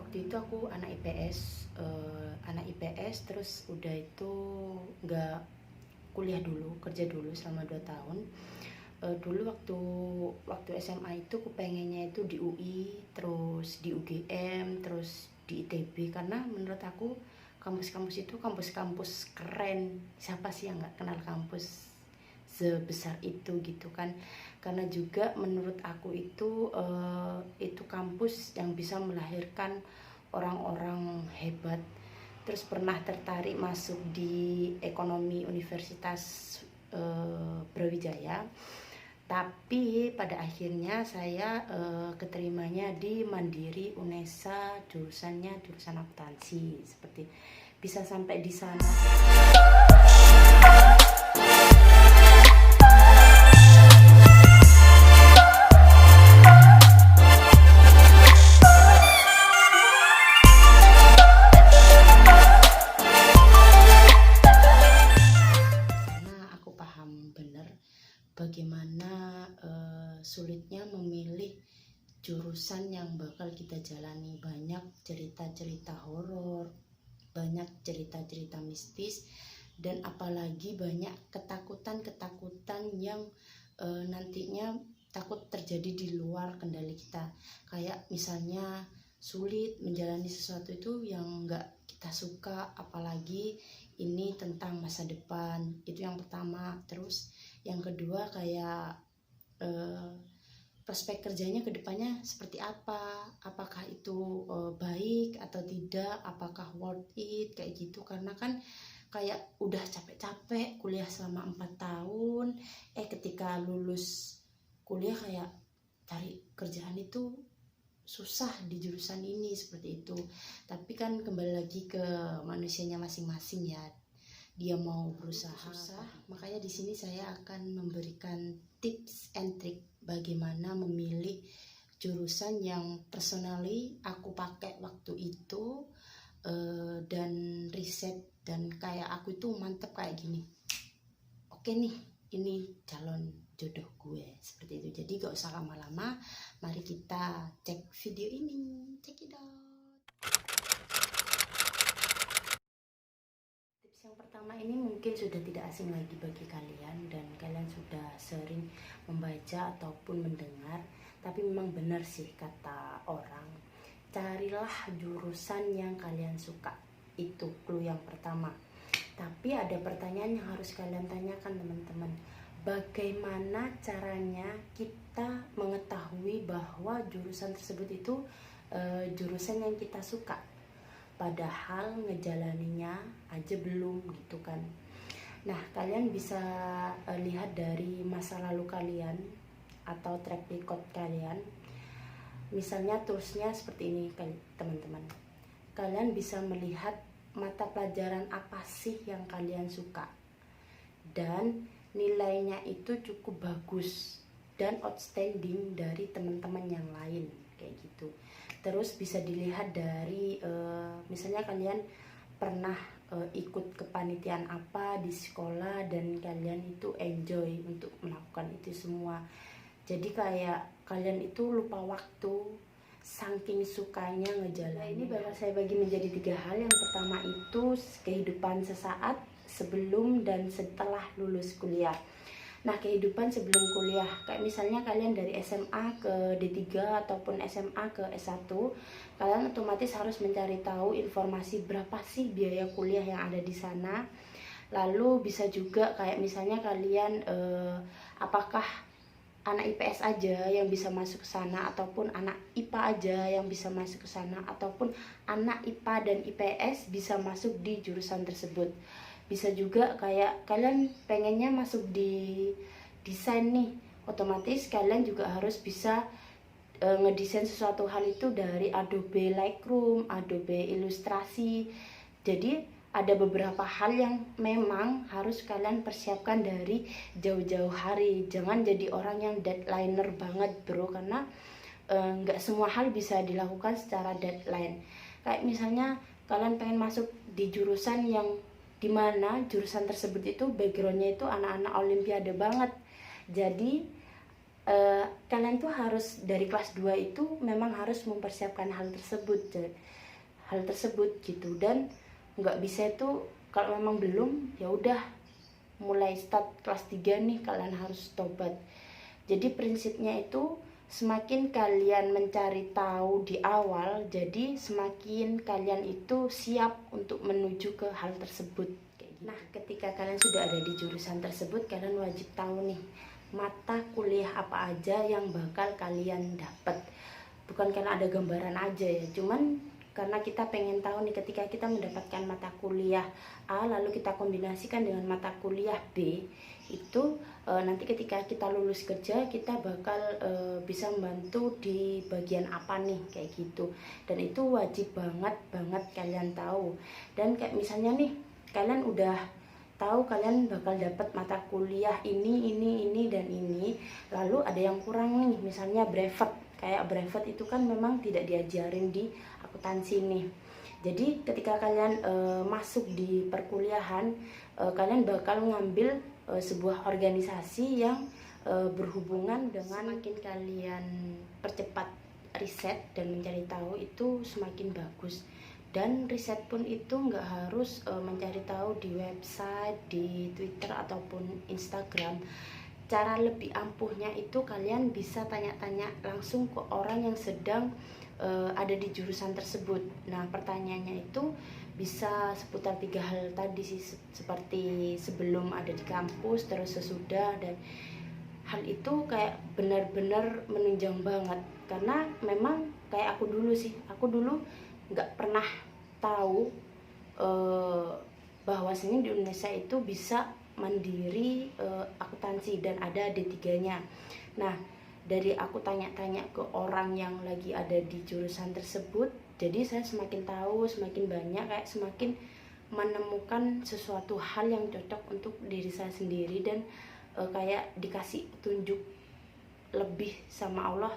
waktu itu aku anak IPS, terus udah itu nggak kuliah dulu, kerja dulu selama 2 tahun. Dulu waktu SMA itu aku pengennya itu di UI, terus di UGM, terus di ITB, karena menurut aku kampus-kampus itu kampus-kampus keren. Siapa sih yang nggak kenal kampus sebesar itu gitu kan. Karena juga menurut aku itu kampus yang bisa melahirkan orang-orang hebat. Terus pernah tertarik masuk di ekonomi Universitas Brawijaya, tapi pada akhirnya saya keterimanya di Mandiri Unesa, jurusannya jurusan akuntansi. Seperti bisa sampai di sana. Bagaimana sulitnya memilih jurusan yang bakal kita jalani. Banyak cerita-cerita horor, banyak cerita-cerita mistis, dan apalagi banyak ketakutan-ketakutan yang nantinya takut terjadi di luar kendali kita. Kayak misalnya sulit menjalani sesuatu itu yang gak kita suka, apalagi ini tentang masa depan. Itu yang pertama. Terus yang kedua kayak prospek kerjanya ke depannya seperti apa, apakah itu baik atau tidak, apakah worth it, kayak gitu. Karena kan kayak udah capek-capek kuliah selama 4 tahun, ketika lulus kuliah kayak cari kerjaan itu susah di jurusan ini, seperti itu. Tapi kan kembali lagi ke manusianya masing-masing ya, dia mau berusaha susah. Makanya di sini saya akan memberikan tips and trick bagaimana memilih jurusan yang personally aku pakai waktu itu, dan riset, dan kayak aku itu mantep kayak gini. Oke nih, ini calon jodoh gue, seperti itu. Jadi gak usah lama-lama, mari kita cek video ini, check it out. Tips yang pertama ini mungkin sudah tidak asing lagi bagi kalian, dan kalian sudah sering membaca ataupun mendengar. Tapi memang benar sih kata orang, carilah jurusan yang kalian suka. Itu clue yang pertama. Tapi ada pertanyaan yang harus kalian tanyakan, teman-teman. Bagaimana caranya kita mengetahui bahwa jurusan tersebut itu jurusan yang kita suka, padahal ngejalaninya aja belum gitu kan. Nah, kalian bisa lihat dari masa lalu kalian atau track record kalian. Misalnya tulisnya seperti ini teman-teman. Kalian bisa melihat mata pelajaran apa sih yang kalian suka, dan nilainya itu cukup bagus dan outstanding dari teman-teman yang lain, kayak gitu. Terus bisa dilihat dari misalnya kalian pernah ikut kepanitiaan apa di sekolah dan kalian itu enjoy untuk melakukan itu semua. Jadi kayak kalian itu lupa waktu saking sukanya ngejalanin. Ini bakal saya bagi menjadi 3 hal. Yang pertama itu kehidupan sesaat sebelum dan setelah lulus kuliah. Nah, kehidupan sebelum kuliah, kayak misalnya kalian dari SMA ke D3 ataupun SMA ke S1, kalian otomatis harus mencari tahu informasi berapa sih biaya kuliah yang ada di sana. Lalu bisa juga kayak misalnya kalian apakah anak IPS aja yang bisa masuk ke sana, ataupun anak IPA aja yang bisa masuk ke sana, ataupun anak IPA dan IPS bisa masuk di jurusan tersebut. Bisa juga kayak kalian pengennya masuk di desain nih, otomatis kalian juga harus bisa ngedesain sesuatu hal itu dari Adobe Lightroom, Adobe Ilustrasi. Jadi ada beberapa hal yang memang harus kalian persiapkan dari jauh-jauh hari. Jangan jadi orang yang deadlineer banget bro, karena nggak semua hal bisa dilakukan secara deadline. Kayak misalnya kalian pengen masuk di jurusan yang dimana jurusan tersebut itu backgroundnya itu anak-anak olimpiade banget. Jadi kalian tuh harus dari kelas 2 itu memang harus mempersiapkan hal tersebut gitu. Dan nggak bisa itu kalau memang belum, ya udah mulai start kelas 3 nih kalian harus tobat. Jadi prinsipnya itu semakin kalian mencari tahu di awal, jadi semakin kalian itu siap untuk menuju ke hal tersebut kayak gitu. Nah, ketika kalian sudah ada di jurusan tersebut, kalian wajib tahu nih mata kuliah apa aja yang bakal kalian dapat. Bukan karena ada gambaran aja ya, cuman karena kita pengen tahu nih ketika kita mendapatkan mata kuliah A lalu kita kombinasikan dengan mata kuliah B, itu nanti ketika kita lulus kerja kita bakal bisa membantu di bagian apa nih kayak gitu. Dan itu wajib banget kalian tahu. Dan kayak misalnya nih kalian udah tahu kalian bakal dapat mata kuliah ini dan ini, lalu ada yang kurang nih, misalnya brevet. Kayak brevet itu kan memang tidak diajarin di akuntansi nih. Jadi ketika kalian masuk di perkuliahan, kalian bakal ngambil sebuah organisasi yang berhubungan dengan, semakin kalian percepat riset dan mencari tahu itu semakin bagus. Dan riset pun itu nggak harus mencari tahu di website, di Twitter ataupun Instagram. Cara lebih ampuhnya itu kalian bisa tanya-tanya langsung ke orang yang sedang ada di jurusan tersebut. Nah, pertanyaannya itu bisa seputar 3 hal tadi sih, seperti sebelum ada di kampus, terus sesudah, dan hal itu kayak benar-benar menunjang banget. Karena memang kayak aku dulu nggak pernah tahu bahwasanya di Indonesia itu bisa mandiri akuntansi dan ada D3-nya. Nah, dari aku tanya-tanya ke orang yang lagi ada di jurusan tersebut, jadi saya semakin tahu, semakin banyak, kayak semakin menemukan sesuatu hal yang cocok untuk diri saya sendiri. Dan kayak dikasih petunjuk lebih sama Allah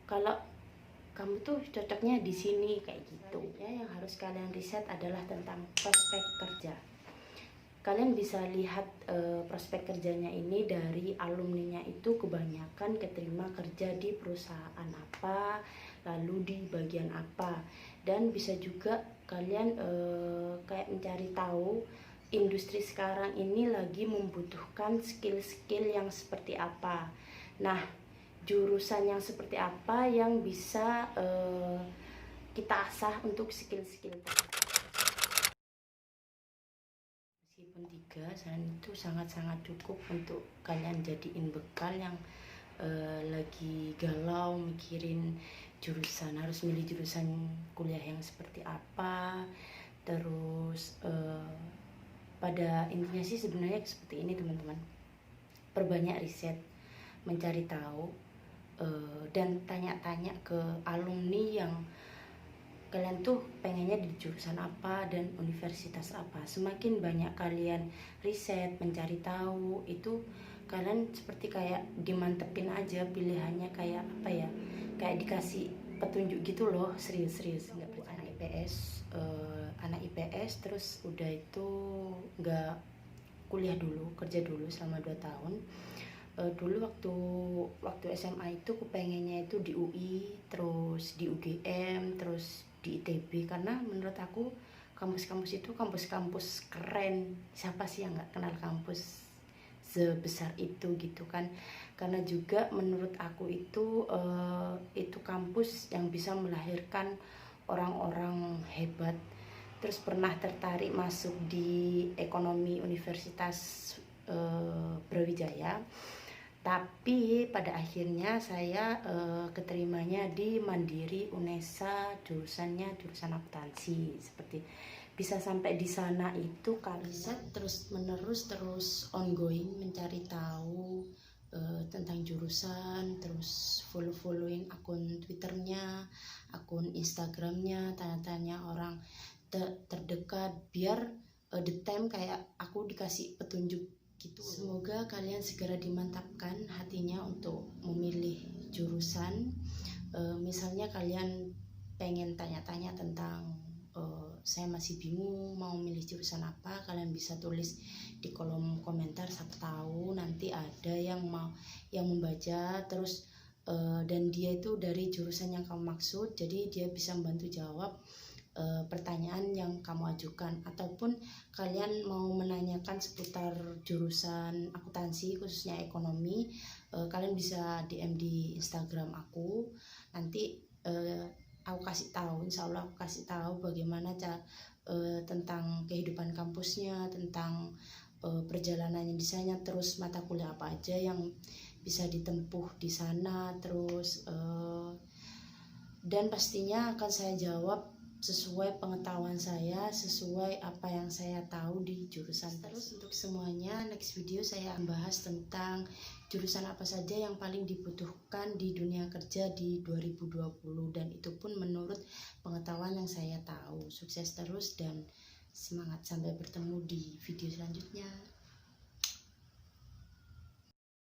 kalau kamu tuh cocoknya di sini kayak gitu. Yang harus kalian riset adalah tentang prospek kerja. Kalian bisa lihat prospek kerjanya ini dari alumninya itu kebanyakan keterima kerja di perusahaan apa, lalu di bagian apa. Dan bisa juga kalian kayak mencari tahu industri sekarang ini lagi membutuhkan skill-skill yang seperti apa. Nah, jurusan yang seperti apa yang bisa kita asah untuk skill-skill tersebut. Meskipun 3, saran itu sangat-sangat cukup untuk kalian jadiin bekal yang lagi galau mikirin jurusan, harus milih jurusan kuliah yang seperti apa. Terus pada intinya sih sebenarnya seperti ini teman-teman, perbanyak riset, mencari tahu, dan tanya-tanya ke alumni yang kalian tuh pengennya di jurusan apa dan universitas apa. Semakin banyak kalian riset, mencari tahu, itu kalian seperti kayak dimantepin aja pilihannya, kayak apa ya, kayak dikasih petunjuk gitu loh. Serius nggak percaya. Anak IPS terus udah itu nggak kuliah dulu, kerja dulu selama 2 tahun. Dulu waktu SMA itu kepengennya itu di UI, terus di UGM, terus di ITB, karena menurut aku kampus-kampus itu kampus-kampus keren. Siapa sih yang nggak kenal kampus sebesar itu gitu kan. Karena juga menurut aku itu kampus yang bisa melahirkan orang-orang hebat. Terus pernah tertarik masuk di ekonomi Universitas Brawijaya, tapi pada akhirnya saya keterimanya di Mandiri Unesa, jurusan akuntansi. Seperti bisa sampai di sana itu karena terus ongoing mencari tahu tentang jurusan, terus following akun Twitternya, akun Instagramnya, tanya-tanya orang terdekat biar the time kayak aku dikasih petunjuk gitu. Semoga kalian segera dimantapkan hatinya untuk memilih jurusan. Misalnya kalian pengen tanya-tanya tentang saya masih bingung mau milih jurusan apa, kalian bisa tulis di kolom komentar, siapa tahu nanti ada yang membaca terus dan dia itu dari jurusan yang kamu maksud, jadi dia bisa membantu jawab pertanyaan yang kamu ajukan. Ataupun kalian mau menanyakan seputar jurusan akuntansi khususnya ekonomi, kalian bisa DM di Instagram aku, nanti aku kasih tahu, insya Allah aku kasih tahu bagaimana tentang kehidupan kampusnya, tentang perjalanannya di sana, terus mata kuliah apa aja yang bisa ditempuh di sana, terus dan pastinya akan saya jawab sesuai pengetahuan saya, sesuai apa yang saya tahu di jurusan. Terus untuk semuanya, next video saya membahas tentang jurusan apa saja yang paling dibutuhkan di dunia kerja di 2020, dan itu pun menurut pengetahuan yang saya tahu. Sukses terus dan semangat, sampai bertemu di video selanjutnya.